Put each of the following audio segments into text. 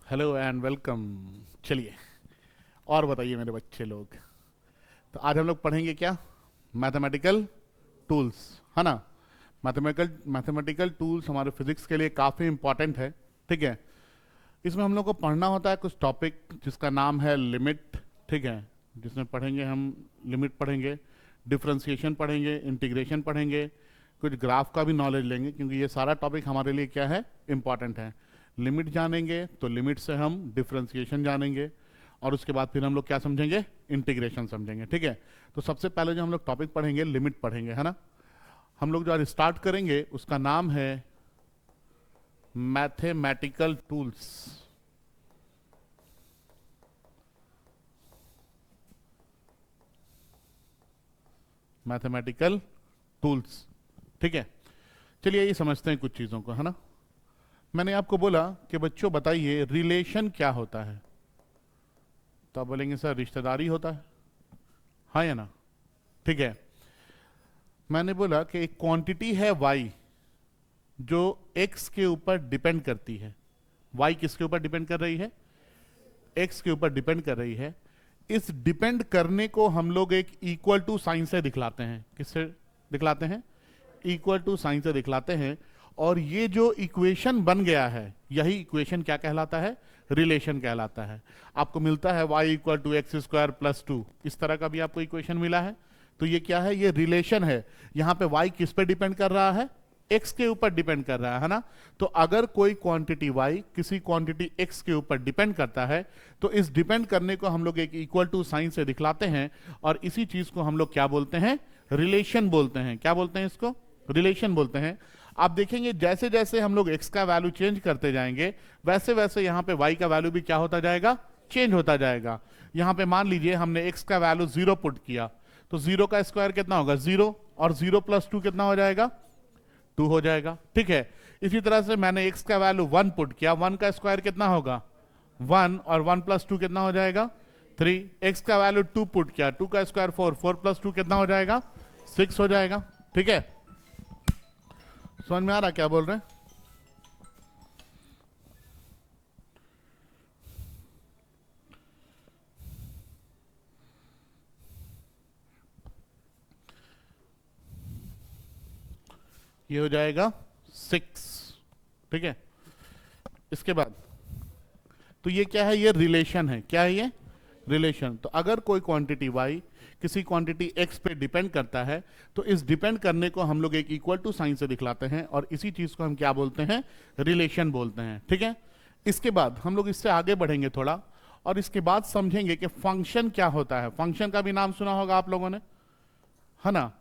Hello and welcome. चलिए और बताइए मेरे बच्चे लोग। तो आज हम लोग पढ़ेंगे क्या? मैथमेटिकल टूल्स, है ना। मैथमेटिकल टूल्स हमारे फिजिक्स के लिए काफ़ी इंपॉर्टेंट है। ठीक है, इसमें हम लोग को पढ़ना होता है कुछ टॉपिक जिसका नाम है लिमिट। ठीक है, जिसमें पढ़ेंगे हम लिमिट पढ़ेंगे, डिफरेंशिएशन पढ़ेंगे, इंटीग्रेशन पढ़ेंगे, कुछ ग्राफ का भी नॉलेज लेंगे, क्योंकि ये सारा टॉपिक हमारे लिए क्या है, इंपॉर्टेंट है। लिमिट जानेंगे तो लिमिट से हम डिफरेंशिएशन जानेंगे, और उसके बाद फिर हम लोग क्या समझेंगे, इंटीग्रेशन समझेंगे। ठीक है, तो सबसे पहले जो हम लोग टॉपिक पढ़ेंगे लिमिट पढ़ेंगे, है ना। हम लोग जो आज स्टार्ट करेंगे उसका नाम है मैथमेटिकल टूल्स। मैथमेटिकल टूल्स, ठीक है। चलिए ये समझते हैं कुछ चीज़ों को, है ना। मैंने आपको बोला कि बच्चों बताइए रिलेशन क्या होता है, तो आप बोलेंगे सर रिश्तेदारी होता है, हाँ या ना। ठीक है, मैंने बोला कि एक क्वांटिटी है y जो x के ऊपर डिपेंड करती है। y किसके ऊपर डिपेंड कर रही है? x के ऊपर डिपेंड कर रही है। इस डिपेंड करने को हम लोग एक इक्वल टू साइन से दिखलाते हैं। किससे दिखलाते हैं? इक्वल टू साइन से दिखलाते हैं। और ये जो इक्वेशन बन गया है, यही इक्वेशन क्या कहलाता है? रिलेशन कहलाता है। आपको मिलता है y equal to X square plus 2, इस तरह का भी आपको इक्वेशन मिला है। तो ये क्या है? ये रिलेशन है। यहां पे y किस पे डिपेंड कर रहा है? x के ऊपर डिपेंड कर रहा है ना। तो अगर कोई क्वांटिटी y किसी क्वांटिटी x के ऊपर डिपेंड करता है, तो इस डिपेंड करने को हम लोग एक इक्वल टू साइन से दिखलाते हैं, और इसी चीज को हम लोग क्या बोलते हैं? रिलेशन बोलते हैं। क्या बोलते हैं इसको? रिलेशन बोलते हैं। आप देखेंगे जैसे जैसे हम लोग x का वैल्यू चेंज करते जाएंगे, वैसे वैसे यहाँ पे y का वैल्यू भी क्या होता जाएगा? चेंज होता जाएगा। यहाँ पे मान लीजिए हमने x का वैल्यू 0 पुट किया, तो 0 का स्क्वायर कितना होगा? 0, और 0 प्लस 2 कितना हो जाएगा? 2 हो जाएगा। ठीक है, इसी तरह से मैंने x का वैल्यू 1 पुट किया, 1 का स्क्वायर कितना होगा? 1, और 1 प्लस 2 कितना हो जाएगा? 3। x का वैल्यू 2 पुट किया, 2 का स्क्वायर 4, 4 प्लस 2 कितना हो जाएगा? 6 हो जाएगा। ठीक है, समझ में आ रहा क्या बोल रहे हैं? ये हो जाएगा 6। ठीक है, इसके बाद तो ये क्या है? ये रिलेशन है। क्या है ये? रिलेशन। तो अगर कोई क्वांटिटी y किसी क्वांटिटी x पे डिपेंड करता है, तो इस डिपेंड करने को हम लोग एक इक्वल टू साइन से दिखलाते हैं, और इसी चीज को हम क्या बोलते हैं? रिलेशन बोलते हैं। ठीक है, इसके बाद हम लोग इससे आगे बढ़ेंगे थोड़ा, और इसके बाद समझेंगे कि फंक्शन क्या होता है। फंक्शन का भी नाम सुना होगा आप लोगों ने, है ना।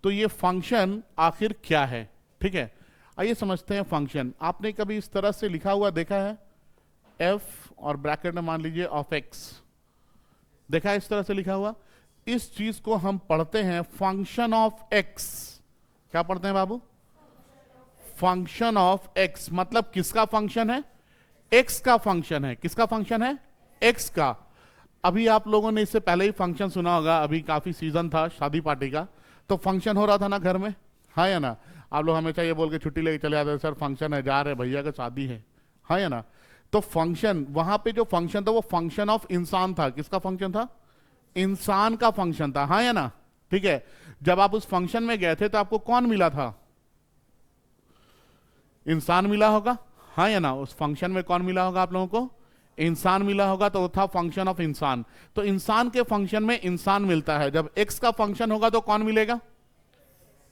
तो ये फंक्शन आखिर क्या है? ठीक है, आइए समझते हैं फंक्शन। आपने कभी इस तरह से लिखा हुआ देखा है? f और ब्रैकेट में मान लीजिए ऑफ x, देखा है इस तरह से लिखा हुआ? इस चीज को हम पढ़ते हैं फंक्शन ऑफ x। क्या पढ़ते हैं बाबू? Function of x। मतलब किसका फंक्शन है? x का फंक्शन है। किसका फंक्शन है? x का। अभी आप लोगों ने इससे पहले ही फंक्शन सुना होगा, अभी काफी सीजन था शादी पार्टी का, तो फंक्शन हो रहा था ना घर में, हाँ या ना। आप लोग हमेशा ये बोल के छुट्टी लेके चले जाते हैं, सर फंक्शन है, जा रहे भैया का शादी है, हाँ या ना। तो फंक्शन, वहां पे जो फंक्शन था वो फंक्शन ऑफ इंसान था। किसका फंक्शन था? इंसान का फंक्शन था, हाँ या ना। ठीक है, जब आप उस फंक्शन में गए थे तो आपको कौन मिला था? इंसान मिला होगा, हाँ या ना। उस फंक्शन में कौन मिला होगा आप लोगों को? इंसान मिला होगा, तो वो था फंक्शन ऑफ इंसान। तो इंसान के फंक्शन में इंसान मिलता है। जब x का फंक्शन होगा तो कौन मिलेगा?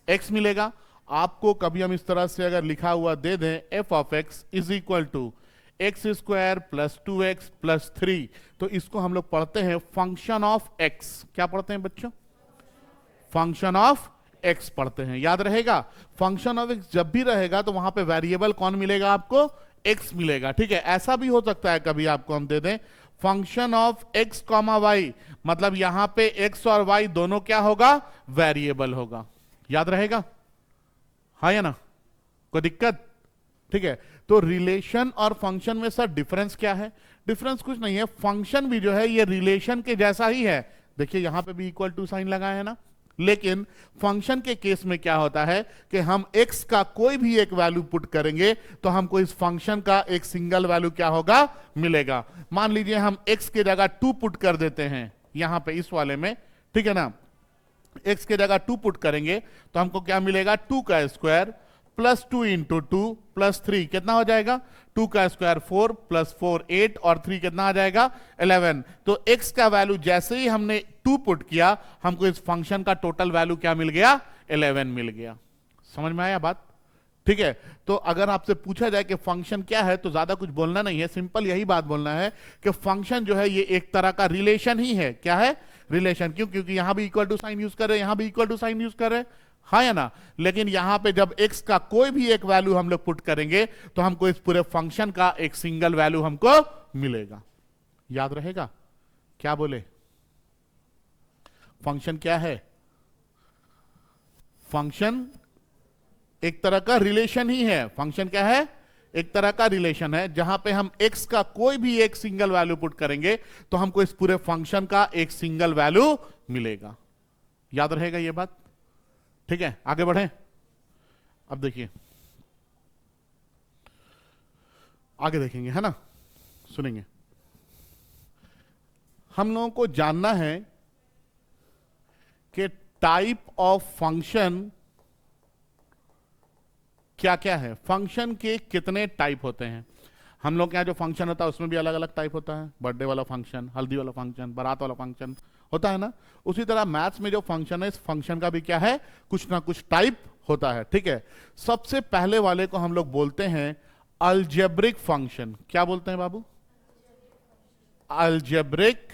x मिलेगा। आपको कभी हम इस तरह से अगर लिखा हुआ दे दें f of x is equal to X square plus 2x plus 3, तो इसको हम लोग पढ़ते हैं फंक्शन ऑफ x। क्या पढ़ते हैं बच्चों? फंक्शन ऑफ x पढ़ते हैं। याद रहेगा, फंक्शन ऑफ x जब भी रहेगा तो वहां पे वेरिएबल कौन मिलेगा आपको? x मिलेगा। ठीक है, ऐसा भी हो सकता है कभी आपको हम दे दें function of x comma y, मतलब यहां पे x और y दोनों क्या होगा? वेरिएबल होगा। याद रहेगा, हाँ या ना? कोई दिक्कत? ठीक है, तो रिलेशन और फंक्शन में सर डिफरेंस क्या है? डिफरेंस कुछ नहीं है, फंक्शन भी जो है ये रिलेशन के जैसा ही है। देखिए यहां पे भी इक्वल टू साइन लगा है ना, लेकिन फंक्शन के केस में क्या होता है कि हम x का कोई भी एक वैल्यू पुट करेंगे तो हमको इस फंक्शन का एक सिंगल वैल्यू क्या होगा, मिलेगा। मान लीजिए हम x की जगह 2 पुट कर देते हैं यहां पे इस वाले में, ठीक है ना। x की जगह 2 पुट करेंगे तो हमको क्या मिलेगा, 2 का स्क्वायर प्लस 2 इंटू 2 प्लस 3 कितना हो जाएगा, 2 का स्क्वायर 4 प्लस 4 8 और 3 कितना आ जाएगा 11। तो x का वैल्यू जैसे ही हमने 2 पुट किया हमको इस फंक्शन का टोटल वैल्यू क्या मिल गया, 11 मिल गया। समझ में आया बात? ठीक है। तो अगर आपसे पूछा जाए कि फंक्शन क्या है तो ज्यादा कुछ बोलना नहीं है, सिंपल यही बात बोलना है कि फंक्शन जो है ये एक तरह का रिलेशन ही है। क्या है, रिलेशन। क्यों? क्योंकि यहां भी इक्वल टू साइन यूज कर रहे हैं, यहां भी इक्वल टू साइन यूज कर रहे हैं, हाँ या ना। लेकिन यहां पे जब x का कोई भी एक वैल्यू हम लोग पुट करेंगे तो हमको इस पूरे फंक्शन का एक सिंगल वैल्यू हमको मिलेगा। याद रहेगा? क्या बोले? फंक्शन क्या है? फंक्शन एक तरह का रिलेशन ही है। फंक्शन क्या है? एक तरह का रिलेशन है जहां पे हम x का कोई भी एक सिंगल वैल्यू पुट करेंगे तो हमको इस पूरे फंक्शन का एक सिंगल वैल्यू मिलेगा। याद रहेगा ये बात? ठीक है, आगे बढ़ें। अब देखिए, आगे देखेंगे, है ना, सुनेंगे। हम लोगों को जानना है कि टाइप ऑफ फंक्शन क्या क्या है, फंक्शन के कितने टाइप होते हैं। हम लोग के यहाँ जो फंक्शन होता है उसमें भी अलग अलग टाइप होता है, बर्थडे वाला फंक्शन, हल्दी वाला फंक्शन, बारात वाला फंक्शन होता है ना। उसी तरह मैथ्स में जो फंक्शन है इस फंक्शन का भी क्या है, कुछ ना कुछ टाइप होता है। ठीक है, सबसे पहले वाले को हम लोग बोलते हैं अलजेब्रिक फंक्शन। क्या बोलते हैं बाबू? Algebraic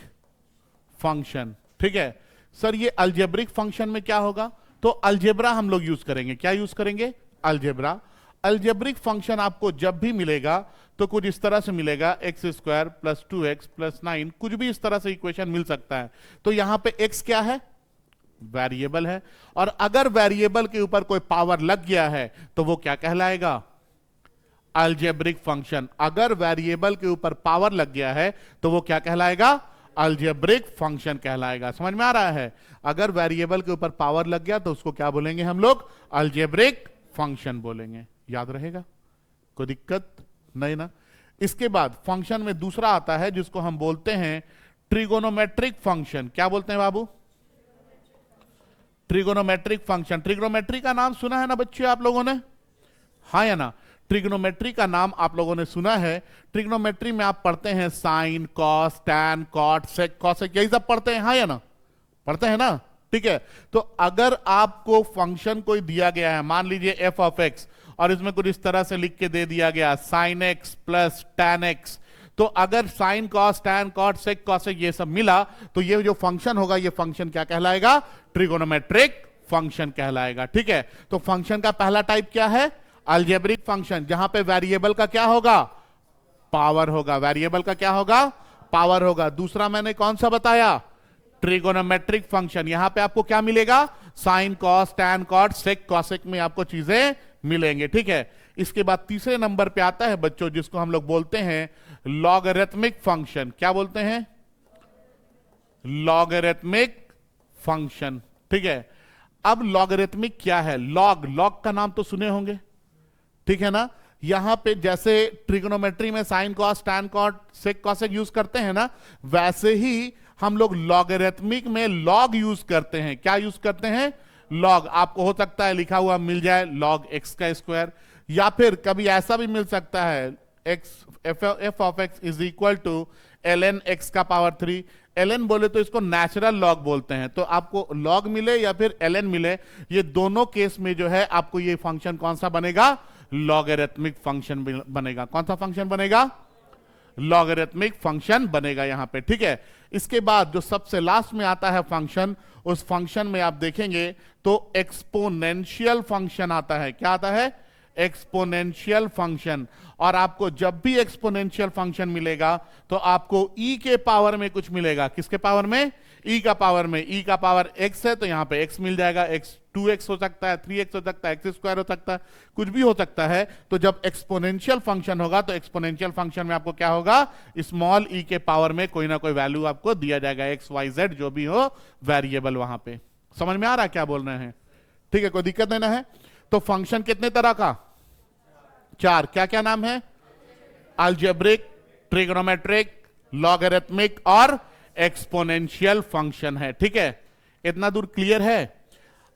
function. ठीक है सर, ये अलजेब्रिक फंक्शन में क्या होगा, तो अलजेब्रा हम लोग यूज करेंगे। क्या यूज करेंगे? अलजेब्रा। अलजेब्रिक फंक्शन आपको जब भी मिलेगा तो कुछ इस तरह से मिलेगा, x square plus 2x plus 9, कुछ भी इस तरह से इक्वेशन मिल सकता है। तो यहां पे x क्या है? वेरिएबल है। और अगर वेरिएबल के ऊपर कोई पावर लग गया है तो वो क्या कहलाएगा? Algebraic function. अगर वेरिएबल के ऊपर पावर लग गया है तो वो क्या कहलाएगा? अलजेब्रिक फंक्शन कहलाएगा। समझ में आ रहा है? अगर वेरिएबल के ऊपर पावर लग गया तो उसको क्या बोलेंगे हम लोग? अलजेब्रिक फंक्शन बोलेंगे। याद रहेगा? कोई दिक्कत नहीं ना। इसके बाद फंक्शन में दूसरा आता है जिसको हम बोलते हैं ट्रिगोनोमेट्रिक फंक्शन। क्या बोलते हैं बाबू? Trigonometric function. ट्रिगोनोमेट्री का नाम सुना है ना बच्चे आप लोगों ने? हाँ या ना? ट्रिग्नोमेट्री का नाम आप लोगों ने सुना है। ट्रिग्नोमेट्री में आप पढ़ते हैं साइन, कॉस, टैन, कॉट, सेक, कॉसेक, यही सब पढ़ते हैं, हाँ या ना? पढ़ते हैं ना? ठीक है, तो अगर आपको फंक्शन कोई दिया गया है, मान लीजिए एफ ऑफ एक्स, और इसमें कुछ इस तरह से लिख के दे दिया गया sine x plus tan x, तो अगर साइन, कॉस, टैन, कॉट, सेक, कॉसेक ये सब मिला तो ये जो फंक्शन होगा ये फंक्शन क्या कहलाएगा? ट्रिगोनोमेट्रिक फंक्शन कहलाएगा। ठीक है, तो फंक्शन का पहला टाइप क्या है? अलजेब्रिक फंक्शन, जहां पे वेरिएबल का क्या होगा? पावर होगा। वेरिएबल का क्या होगा? पावर होगा। दूसरा मैंने कौन सा बताया? Trigonometric function. यहां पे आपको क्या मिलेगा? साइन, कॉस, टैन, कॉट, सेक, कॉसेक में आपको चीजें मिलेंगे। ठीक है, इसके बाद तीसरे नंबर पे आता है बच्चों जिसको हम लोग बोलते हैं लॉगरिथमिक फंक्शन। क्या बोलते हैं? Logarithmic function. ठीक है, अब लॉगरिथमिक क्या है? लॉग, लॉग का नाम तो सुने होंगे, ठीक है ना। यहां पे जैसे ट्रिगोनोमेट्री में साइन, कॉस, टैन, कॉट, सेक, कॉसेक यूज करते हैं ना, वैसे ही हम लोग लॉगरिथमिक में लॉग यूज करते हैं। क्या यूज करते हैं? लॉग। आपको हो सकता है लिखा हुआ मिल जाए लॉग एक्स का स्क्वायर, या फिर कभी ऐसा भी मिल सकता है F of X is equal to ln x का पावर 3। ln बोले तो इसको नेचुरल लॉग बोलते हैं। तो आपको लॉग मिले या फिर ln मिले, ये दोनों केस में जो है आपको ये फंक्शन कौन सा बनेगा? लॉगरिथमिक फंक्शन बनेगा। कौन सा फंक्शन बनेगा? लॉगरिथमिक फंक्शन बनेगा यहां पे। ठीक है, इसके बाद जो सबसे लास्ट में आता है फंक्शन, उस फंक्शन में आप देखेंगे तो एक्सपोनेंशियल फंक्शन आता है। क्या आता है? Exponential function. और आपको जब भी एक्सपोनेंशियल फंक्शन मिलेगा तो आपको e के पावर में कुछ मिलेगा। किसके पावर में? e का पावर में। e का पावर x है तो यहां पे x मिल जाएगा। x 2x हो सकता है, 3x हो सकता है, x स्क्वायर हो सकता है, कुछ भी हो सकता है। तो जब एक्सपोनेंशियल फंक्शन होगा तो एक्सपोनेंशियल फंक्शन में आपको क्या होगा? स्मॉल e के पावर में कोई ना कोई वैल्यू आपको दिया जाएगा, x y z जो भी हो वेरिएबल वहां पे। समझ में आ रहा है क्या बोल रहे हैं? ठीक है, कोई दिक्कत नहीं ना है? तो फंक्शन कितने तरह का? 4। क्या क्या नाम है? अलजेब्रिक, ट्रिग्नोमेट्रिक, लॉगरिथमिक और एक्सपोनेंशियल फंक्शन है। ठीक है, इतना दूर क्लियर है?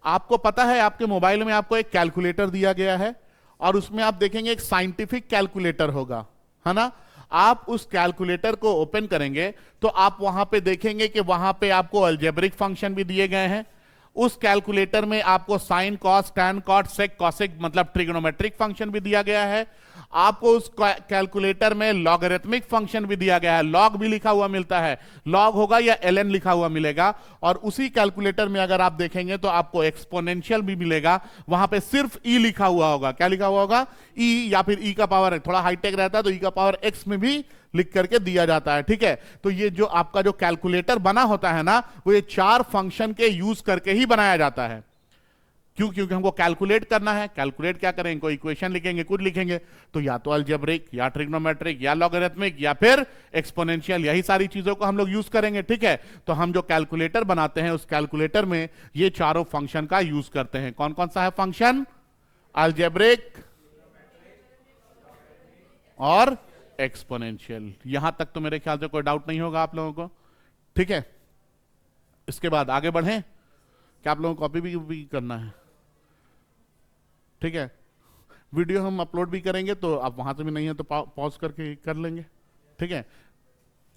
आपको पता है आपके मोबाइल में आपको एक कैलकुलेटर दिया गया है और उसमें आप देखेंगे एक साइंटिफिक कैलकुलेटर होगा, है ना? आप उस कैलकुलेटर को ओपन करेंगे तो आप वहां पे देखेंगे कि वहां पे आपको अलजेब्रिक फंक्शन भी दिए गए हैं। उस कैलकुलेटर में आपको साइन, कॉस, टैन, कॉट, सेक, कॉसेक मतलब ट्रिग्नोमेट्रिक फंक्शन भी दिया गया है। आपको उस कैलकुलेटर में लॉगरिथमिक फंक्शन भी दिया गया है, लॉग भी लिखा हुआ मिलता है, लॉग होगा या ln लिखा हुआ मिलेगा। और उसी कैलकुलेटर में अगर आप देखेंगे तो आपको एक्सपोनेंशियल भी मिलेगा, वहां पे सिर्फ e लिखा हुआ होगा। क्या लिखा हुआ होगा? e, या फिर e का पावर, थोड़ा हाईटेक रहता है तो e का पावर x में भी लिख करके दिया जाता है। ठीक है, तो ये जो आपका जो कैलकुलेटर बना होता है ना, वो ये 4 फंक्शन के यूज करके ही बनाया जाता है। क्यों? क्योंकि हमको कैलकुलेट करना है। कैलकुलेट क्या करेंगे? कोई इक्वेशन लिखेंगे, कुछ लिखेंगे, तो या तो अलजेब्रिक या ट्रिग्नोमेट्रिक या लॉगरिथमिक या फिर एक्सपोनेंशियल, यही सारी चीजों को हम लोग यूज करेंगे। ठीक है, तो हम जो कैलकुलेटर बनाते हैं उस कैलकुलेटर में ये चारों फंक्शन का यूज करते हैं। कौन कौन सा है फंक्शन? अलजेब्रिक और एक्सपोनेंशियल। यहां तक तो मेरे ख्याल से कोई डाउट नहीं होगा आप लोगों को। ठीक है, इसके बाद आगे बढ़ें। क्या आप लोगों को कॉपी भी करना है? ठीक है, वीडियो हम अपलोड भी करेंगे तो आप वहां से भी नहीं है तो पॉज करके कर लेंगे। ठीक है,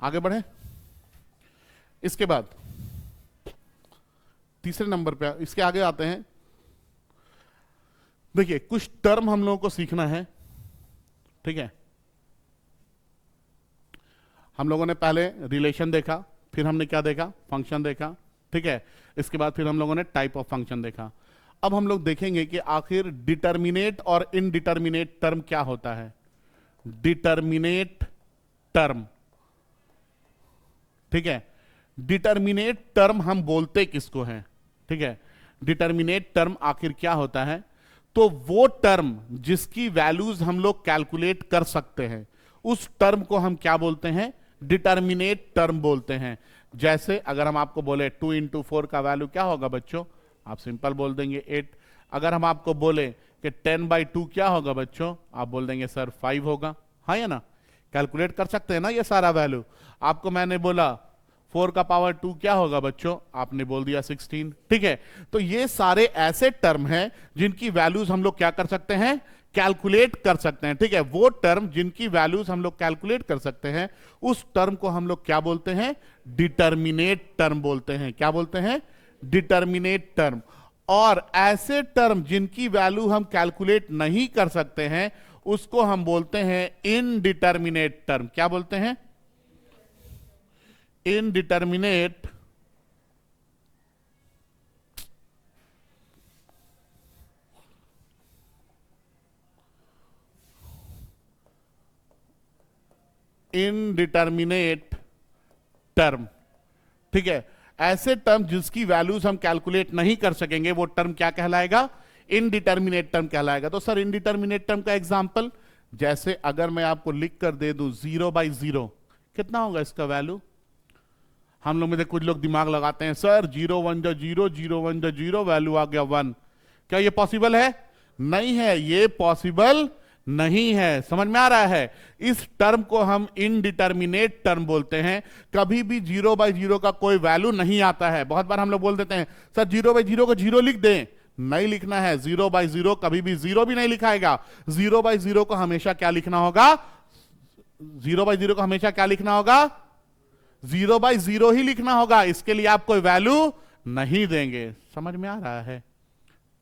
आगे बढ़ें। इसके बाद तीसरे नंबर पे इसके आगे आते हैं। देखिए, कुछ टर्म हम लोगों को सीखना है। ठीक है, हम लोगों ने पहले रिलेशन देखा, फिर हमने क्या देखा? फंक्शन देखा। ठीक है, इसके बाद फिर हम लोगों ने टाइप ऑफ फंक्शन देखा। अब हम लोग देखेंगे कि आखिर डिटर्मिनेट और इनडिटर्मिनेट टर्म क्या होता है। डिटर्मिनेट टर्म, ठीक है, डिटर्मिनेट टर्म हम बोलते किसको हैं? ठीक है, डिटर्मिनेट टर्म आखिर क्या होता है? तो वो टर्म जिसकी वैल्यूज हम लोग कैलकुलेट कर सकते हैं उस टर्म को हम क्या बोलते हैं? डिटर्मिनेट टर्म बोलते हैं। जैसे अगर हम आपको बोले 2 × 4 का वैल्यू क्या होगा बच्चों? आप सिंपल बोल देंगे 8। अगर हम आपको बोले कि 10/2 क्या होगा बच्चों? आप बोल देंगे सर 5 होगा। हाँ या ना? कैलकुलेट कर सकते हैं ना ये सारा वैल्यू। आपको मैंने बोला 4 का पावर 2 क्या होगा बच्चों? आपने बोल दिया 16। ठीक है, तो ये सारे ऐसे टर्म हैं जिनकी वैल्यूज हम लोग क्या कर सकते हैं? कैलकुलेट कर सकते हैं। ठीक है, वो टर्म जिनकी वैल्यूज हम लोग कैलकुलेट कर सकते हैं उस टर्म को हम लोग क्या बोलते हैं? डिटर्मिनेट टर्म बोलते हैं। क्या बोलते हैं? Determinate term. और ऐसे टर्म जिनकी वैल्यू हम कैलकुलेट नहीं कर सकते हैं उसको हम बोलते हैं इनडिटर्मिनेट टर्म। क्या बोलते हैं? Indeterminate indeterminate term. ठीक है, ऐसे टर्म जिसकी वैल्यूज हम कैलकुलेट नहीं कर सकेंगे वो टर्म क्या कहलाएगा? इनडिटर्मिनेट टर्म कहलाएगा। तो सर इनडिटर्मिनेट टर्म का एग्जांपल, जैसे अगर मैं आपको लिख कर दे दूं 0/0, कितना होगा इसका वैल्यू? हम लोग में से कुछ लोग दिमाग लगाते हैं, सर 0 1 0 0 1 0 वैल्यू आ गया 1। क्या ये पॉसिबल है? नहीं है, ये पॉसिबल नहीं है। समझ में आ रहा है? इस टर्म को हम इनडिटर्मिनेट टर्म बोलते हैं। कभी भी 0/0 का कोई वैल्यू नहीं आता है। बहुत बार हम लोग बोल देते हैं सर 0/0 को 0 लिख दें। नहीं लिखना है। 0/0 कभी भी 0 भी नहीं लिखाएगा। 0/0 को हमेशा क्या लिखना होगा? 0/0 को हमेशा क्या लिखना होगा? 0/0 ही लिखना होगा। इसके लिए आप कोई वैल्यू नहीं देंगे। समझ में आ रहा है?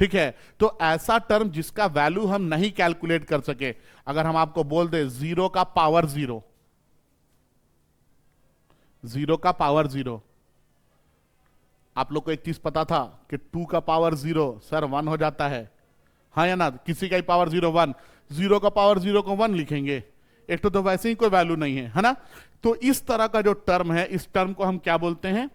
ठीक है, तो ऐसा टर्म जिसका वैल्यू हम नहीं कैलकुलेट कर सके, अगर हम आपको बोल दे 0 का पावर 0, 0 का पावर 0, आप लोग को एक चीज पता था कि 2 का पावर 0 सर 1 हो जाता है। हाँ या ना? किसी का ही पावर 0 1, 0 का पावर 0 को 1 लिखेंगे। एक तो वैसे ही कोई वैल्यू नहीं है ना? तो इस तरह का जो टर्म है, इस टर्म को हम क्या बोलते हैं?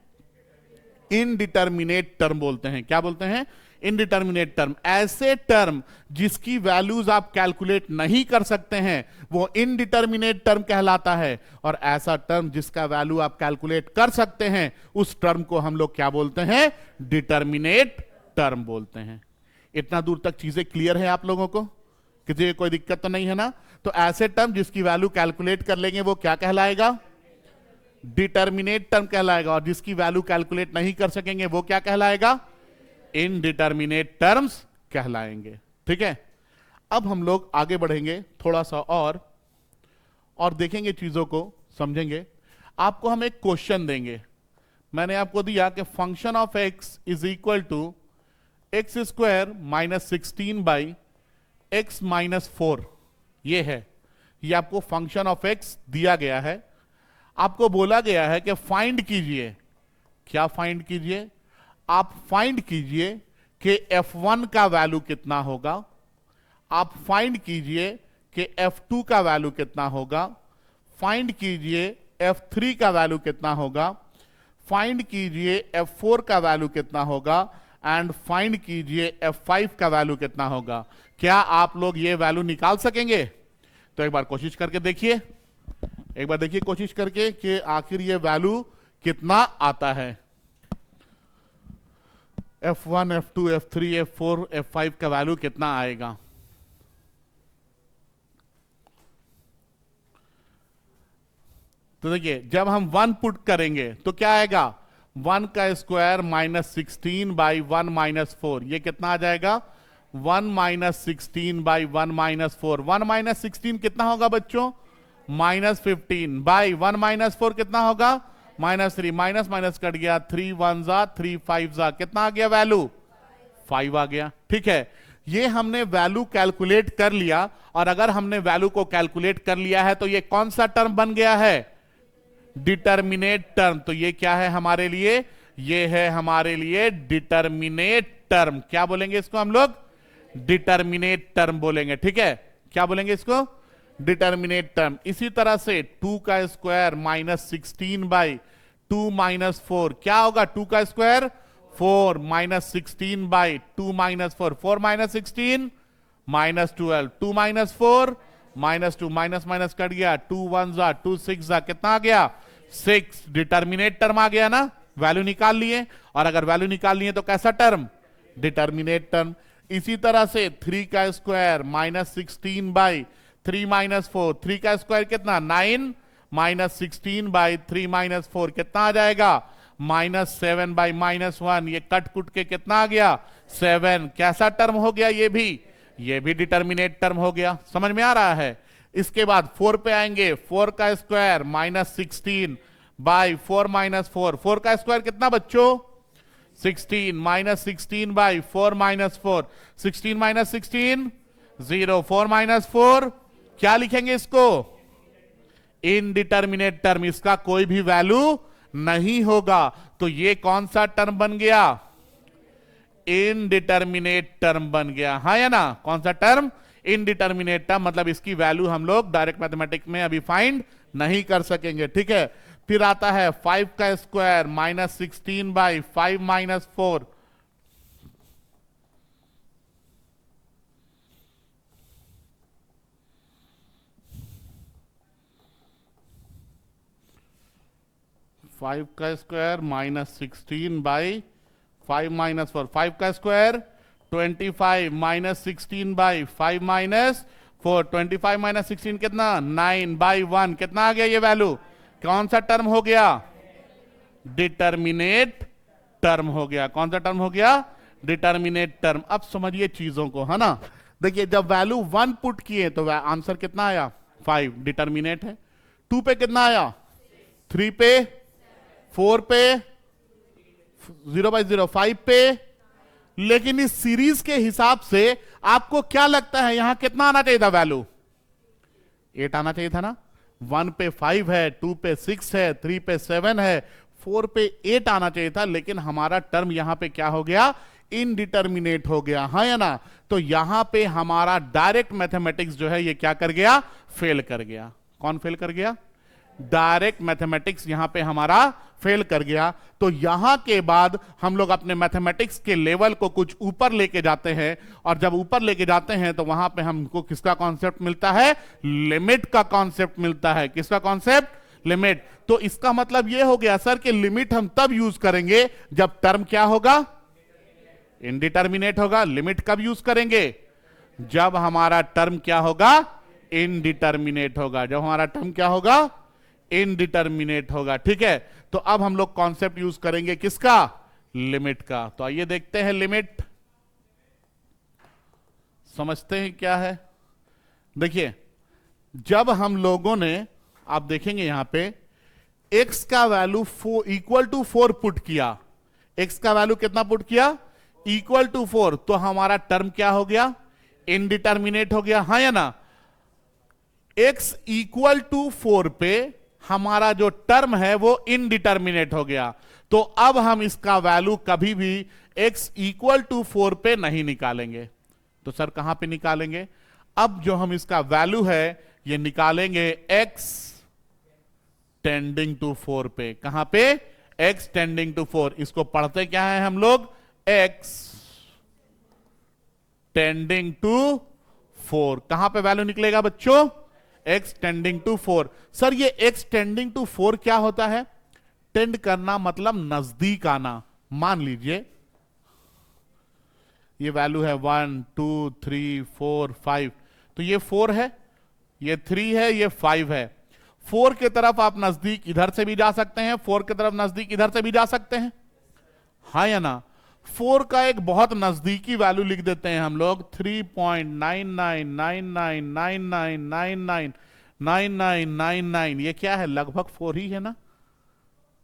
इनडिटर्मिनेट टर्म बोलते हैं। क्या बोलते हैं? इनडिटर्मिनेट टर्म, ऐसे टर्म जिसकी वैल्यूज आप कैलकुलेट नहीं कर सकते हैं वो इनडिटर्मिनेट टर्म कहलाता है, और ऐसा टर्म जिसका वैल्यू आप कैलकुलेट कर सकते हैं उस टर्म को हम लोग क्या बोलते हैं? डिटर्मिनेट टर्म बोलते हैं। इतना दूर तक चीजें क्लियर है आप लोगों को? किसी कोई दिक्कत तो नहीं है ना? तो ऐसे टर्म जिसकी वैल्यू कैलकुलेट कर लेंगे वो क्या कहलाएगा? डिटर्मिनेट टर्म कहलाएगा, और जिसकी वैल्यू कैलकुलेट नहीं कर सकेंगे वो क्या कहलाएगा? इनडिटर्मिनेट टर्म्स कहलाएंगे। ठीक है, अब हम लोग आगे बढ़ेंगे थोड़ा सा और देखेंगे, चीजों को समझेंगे। आपको हम एक क्वेश्चन देंगे, मैंने आपको दिया कि function of X is equal to X square minus 16 by X minus 4। ये है, ये आपको फंक्शन ऑफ एक्स दिया गया है। आपको बोला गया है कि फाइंड कीजिए। क्या फाइंड कीजिए? आप फाइंड कीजिए कि f1 का वैल्यू कितना होगा, आप फाइंड कीजिए कि f2 का वैल्यू कितना होगा, फाइंड कीजिए f3 का वैल्यू कितना होगा, फाइंड कीजिए f4 का वैल्यू कितना होगा, एंड फाइंड कीजिए f5 का वैल्यू कितना होगा। क्या आप लोग ये वैल्यू निकाल सकेंगे? तो एक बार कोशिश करके देखिए, एक बार देखिए कोशिश करके कि आखिर ये वैल्यू कितना आता है। f1, f2, f3, f4, f5 का वैल्यू कितना आएगा? तो देखिए, जब हम 1 पुट करेंगे तो क्या आएगा? 1 का स्क्वायर माइनस 16 बाई 1 माइनस 4, ये कितना आ जाएगा? 1 माइनस 16 बाई 1 माइनस 4। 1 माइनस 16 कितना होगा बच्चों? माइनस 15 बाई 1 माइनस 4 कितना होगा? माइनस 3। माइनस माइनस कट गया, 3 1 जा 3 5 जा, कितना आ गया वैल्यू? 5 आ गया। ठीक है, ये हमने वैल्यू कैलकुलेट कर लिया, और अगर हमने वैल्यू को कैलकुलेट कर लिया है तो ये कौन सा टर्म बन गया है? Determinate term. तो ये क्या है हमारे लिए? ये है हमारे लिए डिटर्मिनेट टर्म। क्या बोलेंगे इसको हम लोग? डिटर्मिनेट टर्म बोलेंगे। ठीक है, क्या बोलेंगे इसको? Determinate term. इसी तरह से 2 का स्क्वायर माइनस 16 बाई 2 माइनस 4, क्या होगा? 2 का square 4 minus 16 by 2 minus 4, 4 minus 16 minus 12, 2 minus 4 minus 2, minus minus cut गया, 2 1 जा 2 6 जा, कितना आ गया? 6। डिटर्मिनेट टर्म आ गया ना? वैल्यू निकाल लिए, और अगर वैल्यू निकाल लिए तो कैसा टर्म? Determinate term. इसी तरह से 3 का स्क्वायर माइनस 16 बाई 3 माइनस 4, 3 का स्क्वायर कितना? 9 माइनस 16 बाई 3 माइनस 4, कितना आ जाएगा? माइनस 7 बाई माइनस 1, ये कट कुट के कितना आ गया? 7। कैसा टर्म हो गया? ये भी डिटर्मिनेट टर्म हो गया। समझ में आ रहा है? इसके बाद 4 पे आएंगे, 4 का स्क्वायर माइनस 16 बाई 4 माइनस 4, 4 का स्क्वायर कितना बच्चों? 16 minus 16 by 4 minus 4, 16 minus 16 0, 4 minus 4, क्या लिखेंगे इसको? इनडिटर्मिनेट टर्म, इसका कोई भी वैल्यू नहीं होगा। तो ये कौन सा टर्म बन गया? इनडिटर्मिनेट टर्म बन गया, हाँ या ना? कौन सा टर्म? इनडिटर्मिनेट टर्म, मतलब इसकी वैल्यू हम लोग डायरेक्ट मैथमेटिक्स में अभी फाइंड नहीं कर सकेंगे। ठीक है, फिर आता है 5 का square minus 16 by 5 minus 4, five का स्क्वायर माइनस 16 बाई 5 माइनस 4, 5 का square 25 minus 16 by 5 minus 4, 25 minus 16 कितना? 9 बाई 1, कितना आ गया ये वैल्यू? कौन सा टर्म हो गया? डिटर्मिनेट टर्म हो गया। कौन सा टर्म हो गया? Determinate term. अब समझिए चीजों को, है ना? देखिए, जब वैल्यू 1 पुट किए तो आंसर कितना आया? 5, डिटर्मिनेट है। 2 पे कितना आया? 3 पे, 4 पे, 0/0, 5 पे। लेकिन इस सीरीज के हिसाब से आपको क्या लगता है यहां कितना आना चाहिए था वैल्यू? 8 आना चाहिए था ना? 1 पे 5 है, 2 पे 6 है, 3 पे 7 है, 4 पे 8 आना चाहिए था। लेकिन हमारा टर्म यहां पे क्या हो गया? इनडिटर्मिनेट हो गया, हाँ या ना? तो यहां पे हमारा डायरेक्ट मैथमेटिक्स जो है ये क्या कर गया? फेल कर गया। कौन फेल कर गया? डायरेक्ट मैथमेटिक्स यहां पे हमारा फेल कर गया। तो यहां के बाद हम लोग अपने मैथमेटिक्स के लेवल को कुछ ऊपर लेके जाते हैं, और जब ऊपर लेके जाते हैं तो वहां पे हमको किसका कॉन्सेप्ट मिलता है? लिमिट का कॉन्सेप्ट मिलता है। किसका कॉन्सेप्ट? लिमिट। तो इसका मतलब यह हो गया सर कि लिमिट हम तब यूज करेंगे जब टर्म क्या होगा? इनडिटर्मिनेट होगा। लिमिट कब यूज करेंगे? जब हमारा टर्म क्या होगा? इनडिटर्मिनेट होगा। जब हमारा टर्म क्या होगा? इनडिटर्मिनेट होगा। ठीक है, तो अब हम लोग कॉन्सेप्ट यूज करेंगे किसका? लिमिट का। तो आइए देखते हैं लिमिट, समझते हैं क्या है। देखिए, जब हम लोगों ने, आप देखेंगे यहां पे x का वैल्यू इक्वल टू 4 पुट किया, x का वैल्यू कितना पुट किया? इक्वल टू 4, तो हमारा टर्म क्या हो गया? इनडिटर्मिनेट हो गया, हाँ या ना? x इक्वल टू 4 पे हमारा जो टर्म है वो इनडिटर्मिनेट हो गया। तो अब हम इसका वैल्यू कभी भी x इक्वल टू 4 पे नहीं निकालेंगे। तो सर कहां पे निकालेंगे? अब जो हम इसका वैल्यू है ये निकालेंगे x टेंडिंग टू 4 पे। कहां पे? x tending to 4। इसको पढ़ते क्या है हम लोग? x tending to 4। कहां पे वैल्यू निकलेगा बच्चों? x tending to 4। सर ये x टेंडिंग टू 4 क्या होता है? टेंड करना मतलब नजदीक आना। मान लीजिए ये वैल्यू है 1 2 3 4 5, तो ये 4 है, ये 3 है, ये 5 है। 4 की तरफ आप नजदीक इधर से भी जा सकते हैं, 4 की तरफ नजदीक इधर से भी जा सकते हैं, हाँ या ना? 4 का एक बहुत नजदीकी वैल्यू लिख देते हैं हम लोग 3.9999999999। ये क्या है? लगभग 4 ही है ना?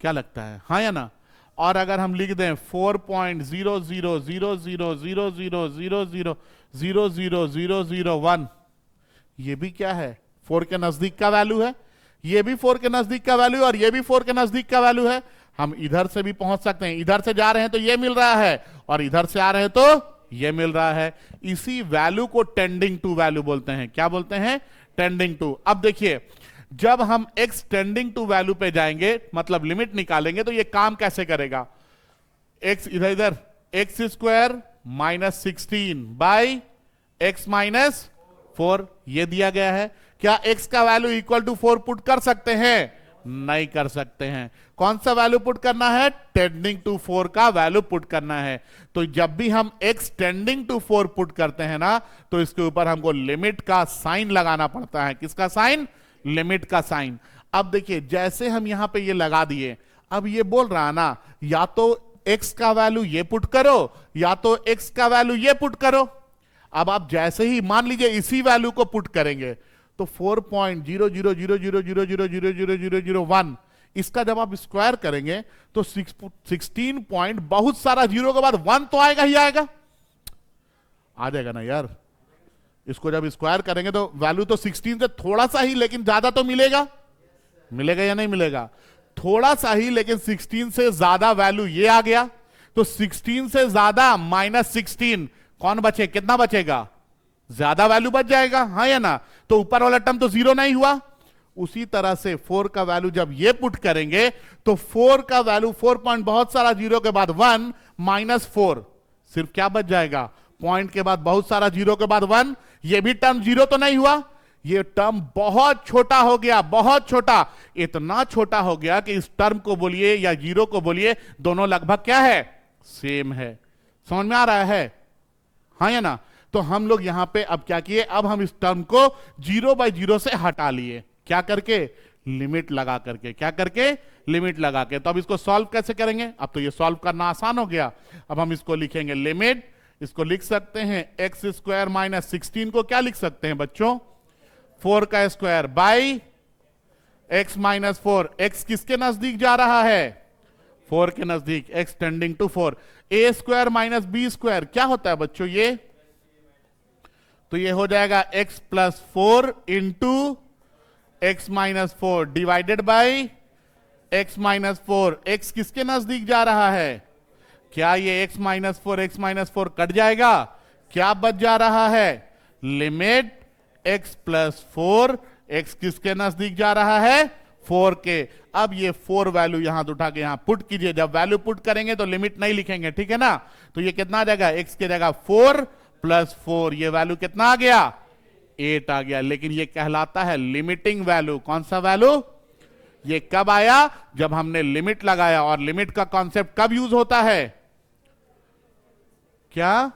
क्या लगता है, हाँ या ना? और अगर हम लिख दें 4.00000000000001, ये भी क्या है? 4 के नजदीक का वैल्यू है। ये भी 4 के नजदीक का वैल्यू और ये भी 4 के नजदीक का वैल्यू है। हम इधर से भी पहुंच सकते हैं, इधर से जा रहे हैं तो ये मिल रहा है, और इधर से आ रहे हैं तो ये मिल रहा है। इसी वैल्यू को टेंडिंग टू वैल्यू बोलते हैं। क्या बोलते हैं? Tending to. अब देखिए, जब हम x टेंडिंग टू वैल्यू पे जाएंगे, मतलब लिमिट निकालेंगे, तो ये काम कैसे करेगा? x इधर इधर, x square minus 16 by X minus 4 ये दिया गया है। क्या x का वैल्यू इक्वल टू 4 पुट कर सकते हैं? नहीं कर सकते हैं। कौन सा वैल्यू पुट करना है? टेंडिंग टू 4 का वैल्यू पुट करना है। तो जब भी हम x टेंडिंग टू 4 पुट करते हैं ना, तो इसके ऊपर हमको लिमिट का साइन लगाना पड़ता है। किसका साइन? लिमिट का साइन। अब देखिए, जैसे हम यहां पे ये लगा दिए, अब ये बोल रहा ना या तो x का वैल्यू ये पुट करो या तो x का वैल्यू ये पुट करो। अब आप जैसे ही मान लीजिए इसी वैल्यू को पुट करेंगे तो 4.0000000001, इसका जब आप स्क्वायर करेंगे तो 16 पॉइंट, बहुत सारा जीरो के बाद 1 तो आएगा ही आएगा, आ जाएगा ना यार। इसको जब स्क्वायर करेंगे तो वैल्यू तो 16 से थोड़ा सा ही, लेकिन ज्यादा तो मिलेगा। मिलेगा या नहीं मिलेगा? थोड़ा सा ही, लेकिन 16 से ज्यादा वैल्यू ये आ गया। तो 16 से ज्यादा माइनस 16 कौन बचे? कितना बचेगा? ज्यादा वैल्यू बच जाएगा, हाँ या ना? तो ऊपर वाला टर्म तो जीरो नहीं हुआ। उसी तरह से 4 का वैल्यू जब ये पुट करेंगे तो 4 का वैल्यू 4 पॉइंट बहुत सारा जीरो के बाद 1 माइनस 4, सिर्फ क्या बच जाएगा? पॉइंट के बाद बहुत सारा जीरो के बाद 1। ये भी टर्म जीरो तो नहीं हुआ, ये टर्म बहुत छोटा हो गया, बहुत छोटा, इतना छोटा हो गया कि इस टर्म को बोलिए या जीरो को बोलिए, दोनों लगभग क्या है? सेम है। समझ में आ रहा है, हाँ या ना? तो हम लोग यहां पे अब क्या किए? अब हम इस टर्म को 0/0 से हटा लिए। क्या करके? लिमिट लगा करके। क्या करके? लिमिट लगा के। तो अब इसको सॉल्व कैसे करेंगे? अब तो ये सॉल्व करना आसान हो गया। अब हम इसको लिखेंगे लिमिट, इसको लिख सकते हैं एक्स स्क्वायर माइनस 16 को क्या लिख सकते हैं बच्चों? 4 का square by X minus 4। X किसके नजदीक जा रहा है? 4 के नजदीक। X tending to 4। A square minus B square क्या होता है बच्चों? ये तो ये हो जाएगा x plus 4 into x minus 4 divided by X minus 4। X किसके नजदीक जा रहा है? क्या ये x माइनस 4 कट जाएगा? क्या बच जा रहा है? लिमिट x प्लस 4, x किसके नजदीक जा रहा है? 4 के। अब ये 4 वैल्यू यहां उठा के यहां पुट कीजिए। जब वैल्यू पुट करेंगे तो लिमिट नहीं लिखेंगे, ठीक है ना। तो ये कितना आ जाएगा, x की जगह 4 + 4, ये वैल्यू कितना आ गया, 8 आ गया। लेकिन ये कहलाता है लिमिटिंग वैल्यू। कौन सा वैल्यू, ये कब आया, जब हमने लिमिट लगाया। और लिमिट का कॉन्सेप्ट कब यूज होता है, क्या,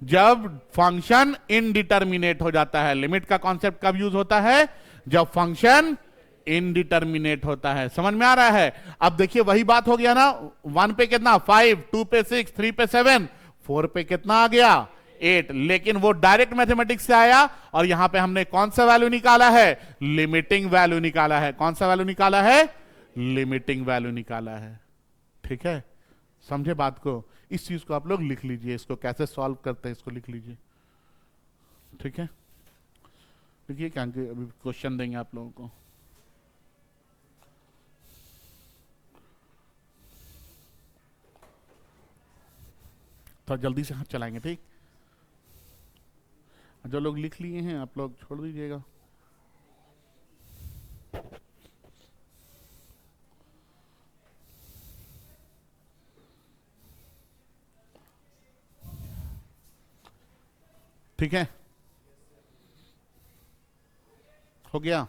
जब फंक्शन इनडिटर्मिनेट हो जाता है। लिमिट का कॉन्सेप्ट कब यूज होता है, जब फंक्शन इनडिटर्मिनेट होता है। समझ में आ रहा है। अब देखिए वही बात हो गया ना, 1 पे कितना 5, 2 पे 6, 3 पे 7, 4 पे कितना आ गया 8। लेकिन वो डायरेक्ट मैथमेटिक्स से आया और यहां पे हमने कौन सा वैल्यू निकाला है, लिमिटिंग वैल्यू निकाला है। कौन सा वैल्यू निकाला है, लिमिटिंग वैल्यू निकाला है। ठीक है, समझे बात को। इस चीज को आप लोग लिख लीजिए, इसको कैसे सॉल्व करते हैं इसको लिख लीजिए। ठीक है, देखिए क्या अभी क्वेश्चन देंगे आप लोगों को। तो जल्दी से हाथ चलाएंगे, ठीक। जो लोग लिख लिए हैं आप लोग छोड़ दीजिएगा। ठीक है, हो गया।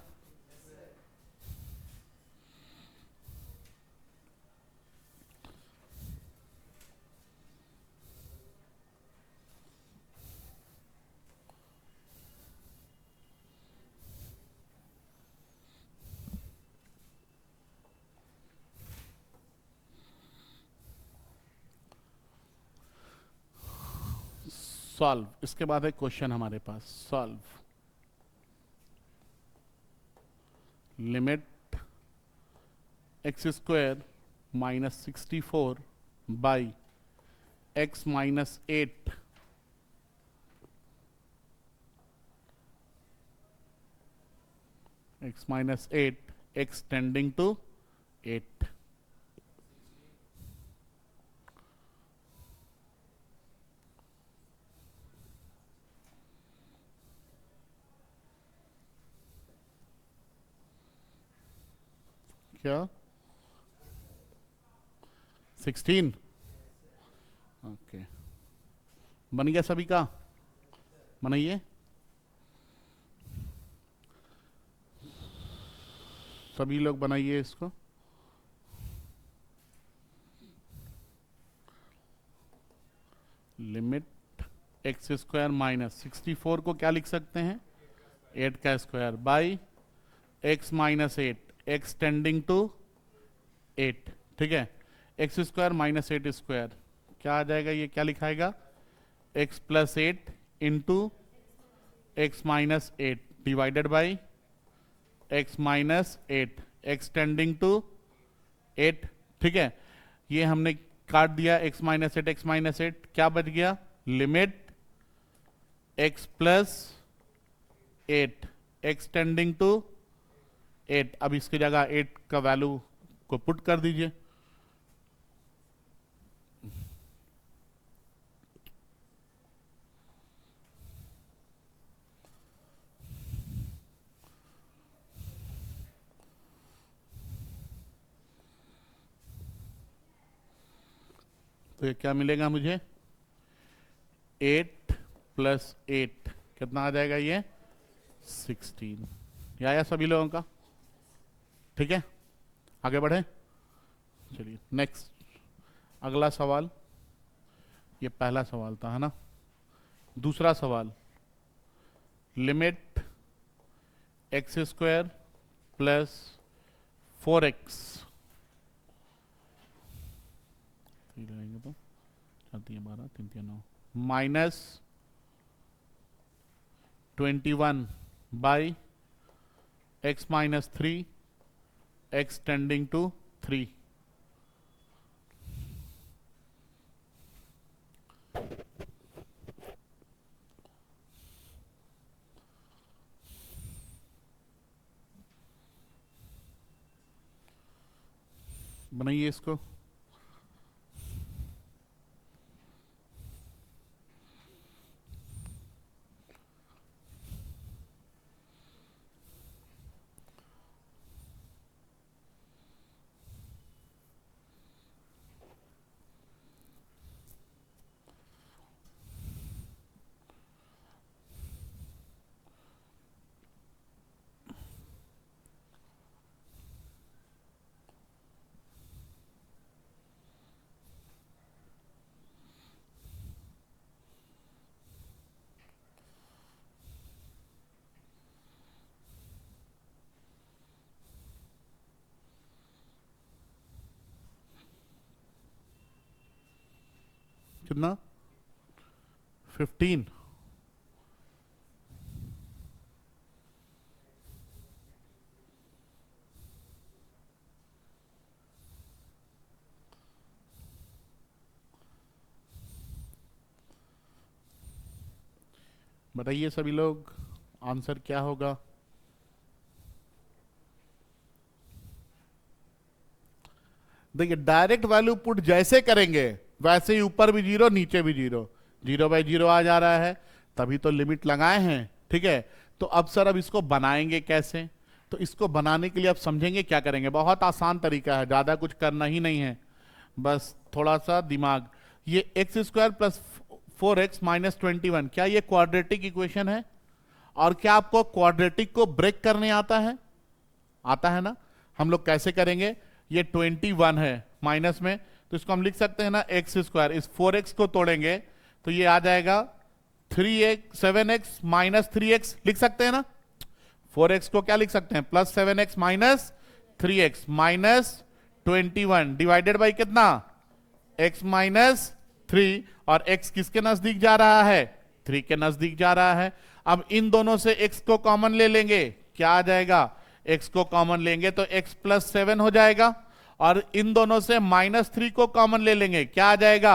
सॉल्व, इसके बाद एक क्वेश्चन हमारे पास, solve limit x² - 64 by x - 8 x - 8 x tending to 8। क्या 16, ओके, बन गया सभी का, बनाइए सभी लोग, बनाइए इसको। लिमिट x² - 64 को क्या लिख सकते हैं, 8 का square by x - 8 x tending to 8। ठीक है, x² - 8 स्क्वायर क्या आ जाएगा, ये क्या लिखाएगा, x + 8 into x - 8 divided by x - 8 x tending to 8। ठीक है, ये हमने काट दिया, x - 8 x - 8 क्या बच गया, limit x + 8 x tending to 8। अब इसकी जगह 8 का वैल्यू को पुट कर दीजिए। तो ये क्या मिलेगा मुझे, 8 + 8 कितना आ जाएगा, ये 16। ये आया सभी लोगों का। ठीक है, आगे बढ़े, चलिए नेक्स्ट, अगला सवाल। ये पहला सवाल था, है ना। दूसरा सवाल, लिमिट x² + 4x, रहेंगे तो 4 × 12 3 × 9 -21 by x - 3 x tending to 3। बनाइए इसको। कितना 15। बताइए सभी लोग, आंसर क्या होगा? देखिए डायरेक्ट वैल्यू पुट जैसे करेंगे वैसे ही ऊपर भी जीरो नीचे भी जीरो, 0/0 आ जा रहा है, तभी तो लिमिट लगाए हैं। ठीक है, तो अब सर अब इसको बनाएंगे कैसे? तो इसको बनाने के लिए आप समझेंगे क्या करेंगे। बहुत आसान तरीका है, ज्यादा कुछ करना ही नहीं है, बस थोड़ा सा दिमाग। ये x² प्लस 4x माइनस 21, क्या ये क्वाड्रेटिक इक्वेशन है? और क्या आपको क्वाड्रेटिक को ब्रेक करने आता है? आता है ना। हम लोग कैसे करेंगे? ये 21 है माइनस में, तो इसको हम लिख सकते हैं ना x²। इस 4x को तोड़ेंगे तो ये आ जाएगा 7x माइनस 3x, लिख सकते हैं ना। 4x को क्या लिख सकते हैं? Plus 7x minus 3x minus 21 divided by कितना? x माइनस 3, और x किसके नजदीक जा रहा है? 3 के नजदीक जा रहा है। अब इन दोनों से x को कॉमन ले लेंगे, क्या आ जाएगा? x को कॉमन लेंगे तो x प्लस 7 हो जाएगा, और इन दोनों से -3 को कॉमन ले लेंगे, क्या आ जाएगा?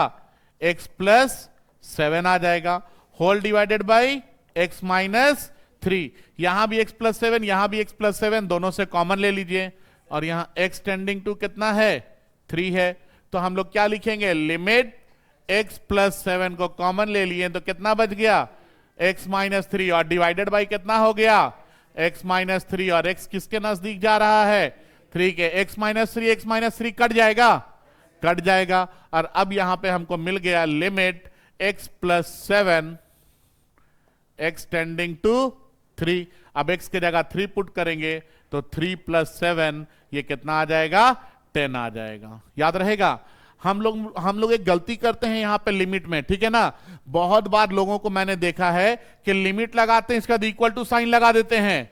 x प्लस 7 आ जाएगा, whole divided by x minus 3। यहां भी x प्लस 7, यहां भी x प्लस 7, दोनों से कॉमन ले लीजिए, और यहां x टेंडिंग टू कितना है? 3 है। तो हम लोग क्या लिखेंगे? लिमिट x प्लस 7 को कॉमन ले लिए तो कितना बच गया? x माइनस 3, और डिवाइडेड बाई कितना हो गया? x माइनस 3, और x किसके नजदीक जा रहा है? 3 के। x माइनस 3 कट जाएगा, कट जाएगा, और अब यहां पे हमको मिल गया limit x plus 7 x tending to 3। अब x की जगह 3 पुट करेंगे तो 3 प्लस 7 ये कितना आ जाएगा? 10 आ जाएगा। याद रहेगा। हम लोग एक गलती करते हैं यहां पे लिमिट में, ठीक है ना। बहुत बार लोगों को मैंने देखा है कि लिमिट लगाते हैं, इसका इक्वल टू साइन लगा देते हैं।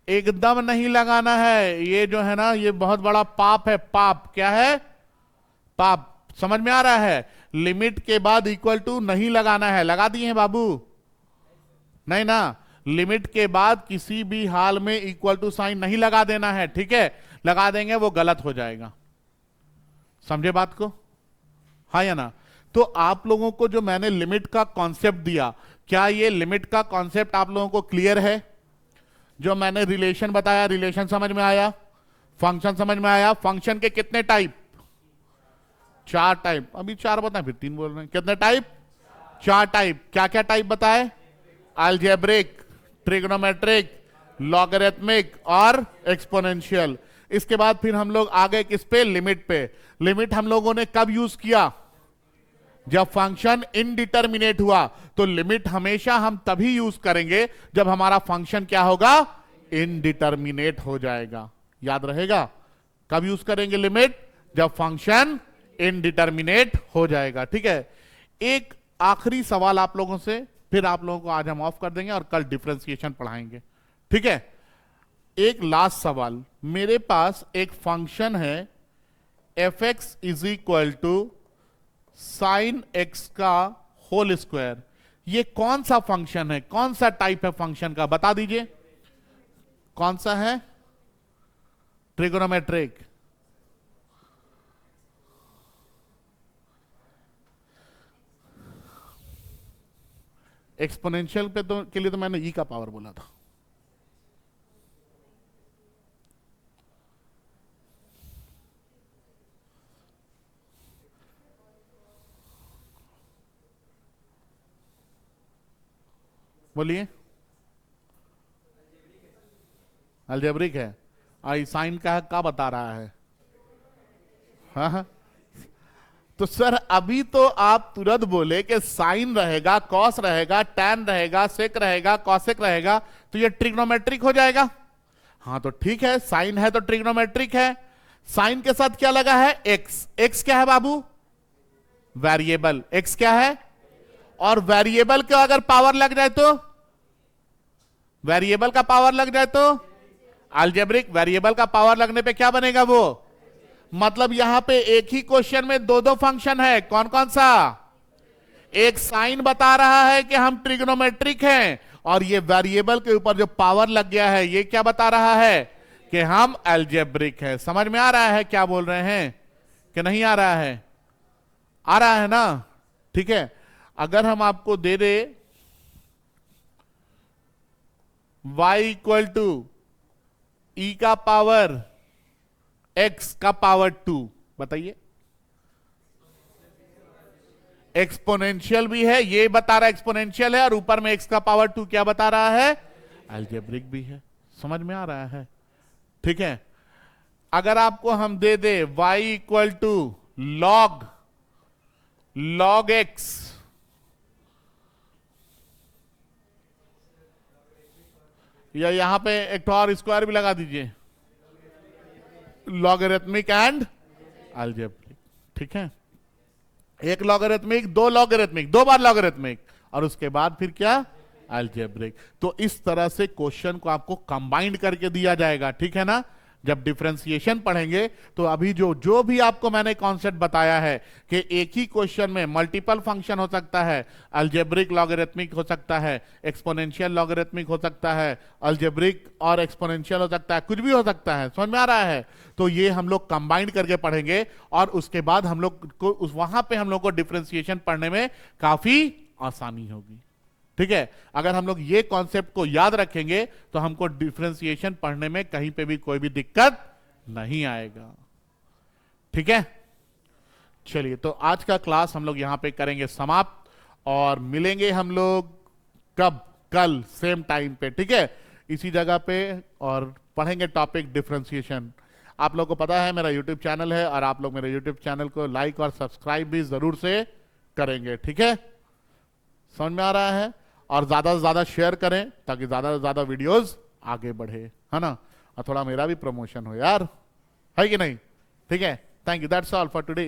एकदम नहीं लगाना है, ये जो है ना ये बहुत बड़ा पाप है। पाप क्या है? पाप। समझ में आ रहा है? लिमिट के बाद इक्वल टू नहीं लगाना है। लगा दिए हैं बाबू? नहीं ना। लिमिट के बाद किसी भी हाल में इक्वल टू साइन नहीं लगा देना है, ठीक है। लगा देंगे वो गलत हो जाएगा। समझे बात को? हाँ या ना। तो आप लोगों को जो मैंने लिमिट का कॉन्सेप्ट दिया, क्या ये लिमिट का कॉन्सेप्ट आप लोगों को क्लियर है? जो मैंने रिलेशन बताया, रिलेशन समझ में आया? फंक्शन समझ में आया? फंक्शन के कितने टाइप? 4 टाइप। अभी 4 बताएं फिर 3 बोल रहे हैं। कितने टाइप? 4 टाइप। क्या क्या टाइप बताए? अलजेब्रिक, ट्रिग्नोमेट्रिक, लॉगरिथमिक और एक्सपोनेंशियल। इसके बाद फिर हम लोग आ गए किस पे? लिमिट पे। लिमिट हम लोगों ने कब यूज किया? जब फंक्शन इनडिटरमिनेट हुआ। तो लिमिट हमेशा हम तभी यूज करेंगे जब हमारा फंक्शन क्या होगा? इनडिटरमिनेट हो जाएगा। याद रहेगा। कब यूज करेंगे लिमिट? जब फंक्शन इनडिटरमिनेट हो जाएगा। ठीक है। एक आखिरी सवाल आप लोगों से, फिर आप लोगों को आज हम ऑफ कर देंगे और कल डिफरेंशिएशन पढ़ाएंगे। ठीक है। एक लास्ट सवाल। मेरे पास एक फंक्शन है f(x) is equal to sine x का होल स्क्वायर। ये कौन सा फंक्शन है? कौन सा टाइप है फंक्शन का? बता दीजिए। कौन सा है? ट्रिगोनोमेट्रिक। एक्सपोनेंशियल पे तो के लिए तो मैंने ई का पावर बोला था। बोलिए। अलजेब्रिक है। आई साइन का बता रहा है? हाँ हाँ। तो सर अभी तो आप तुरंत बोले कि साइन रहेगा, कॉस रहेगा, टैन रहेगा, सेक रहेगा, कॉसेक रहेगा, तो ये ट्रिग्नोमेट्रिक हो जाएगा। हाँ तो ठीक है, साइन है तो ट्रिग्नोमेट्रिक है। साइन के साथ क्या लगा है? एक्स। एक्स क्या है बाबू? वेरिएबल। एक्स क्या है? और वेरिएबल का अगर पावर लग जाए तो, वेरिएबल का पावर लग जाए तो अलजेब्रिक। वेरिएबल का पावर लगने पे क्या बनेगा वो? मतलब यहां पे एक ही क्वेश्चन में 2 फंक्शन है। कौन कौन सा? एक साइन बता रहा है कि हम ट्रिग्नोमेट्रिक हैं, और ये वेरिएबल के ऊपर जो पावर लग गया है ये क्या बता रहा है कि हम अलजेब्रिक है। समझ में आ रहा है क्या बोल रहे हैं कि नहीं आ रहा है? आ रहा है ना? ठीक है। अगर हम आपको दे दे y इक्वल टू ई का पावर x का पावर 2, बताइए। एक्सपोनेंशियल भी है, ये बता रहा है एक्सपोनेंशियल है, और ऊपर में x का पावर 2 क्या बता रहा है? अलजेब्रिक भी है। समझ में आ रहा है? ठीक है। अगर आपको हम दे दे y equal to log x, या यहां पे एक और स्क्वायर भी लगा दीजिए, लॉगरिथमिक एंड अलजेब्रिक। ठीक है। एक लॉगरिथमिक, दो लॉगरिथमिक, दो बार लॉगरिथमिक, और उसके बाद फिर क्या? अलजेब्रिक। तो इस तरह से क्वेश्चन को आपको कंबाइंड करके दिया जाएगा। ठीक है ना? जब डिफरेंशिएशन पढ़ेंगे तो अभी जो भी आपको मैंने कॉन्सेप्ट बताया है कि एक ही क्वेश्चन में मल्टीपल फंक्शन हो सकता है, अलजेब्रिक लॉगरिथमिक हो सकता है, एक्सपोनेंशियल लॉगरिथमिक हो सकता है, अलजेब्रिक और एक्सपोनेंशियल हो सकता है, कुछ भी हो सकता है। समझ में आ रहा है? तो ये हम लोग कंबाइंड करके पढ़ेंगे, और उसके बाद हम लोग को वहां पे हम लोग को डिफरेंशिएशन पढ़ने में काफी आसानी होगी। ठीक है। अगर हम लोग ये कॉन्सेप्ट को याद रखेंगे तो हमको डिफरेंशिएशन पढ़ने में कहीं पे भी कोई भी दिक्कत नहीं आएगा। ठीक है। चलिए, तो आज का क्लास हम लोग यहां पे करेंगे समाप्त, और मिलेंगे हम लोग कब? कल सेम टाइम पे। ठीक है, इसी जगह पे, और पढ़ेंगे टॉपिक डिफरेंशिएशन। आप लोग को पता है मेरा यूट्यूब चैनल है, और आप लोग मेरे यूट्यूब चैनल को लाइक और सब्सक्राइब भी जरूर से करेंगे। ठीक है, समझ में आ रहा है? और ज्यादा से ज्यादा शेयर करें ताकि ज्यादा से ज्यादा वीडियोस आगे बढ़े, है ना? और थोड़ा मेरा भी प्रमोशन हो यार, है कि नहीं? ठीक है। Thank you, that's all for today.